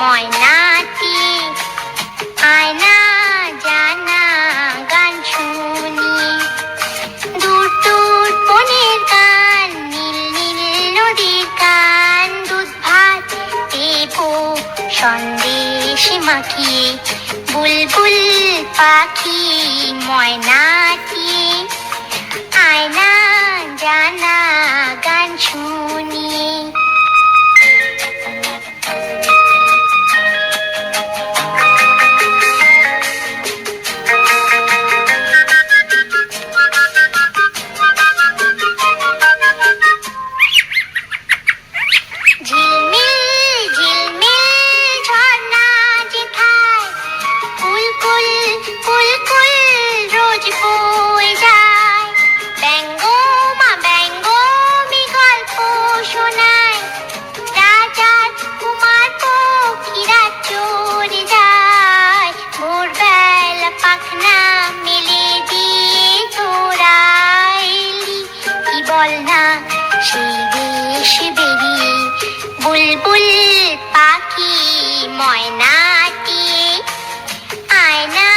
ময়নাটি আয়না জানা গান শুনি দূর দূর বনের গান নীল নীল নদীর গান দুধ ভাত দেব সন্দেশ মাখিয়ে বুলবুল পাখি ময়নাটি আয়না জানা গান শুনি সেই দেশ বেরিয়ে বুলবুল পাখি ময়নাটি আয়না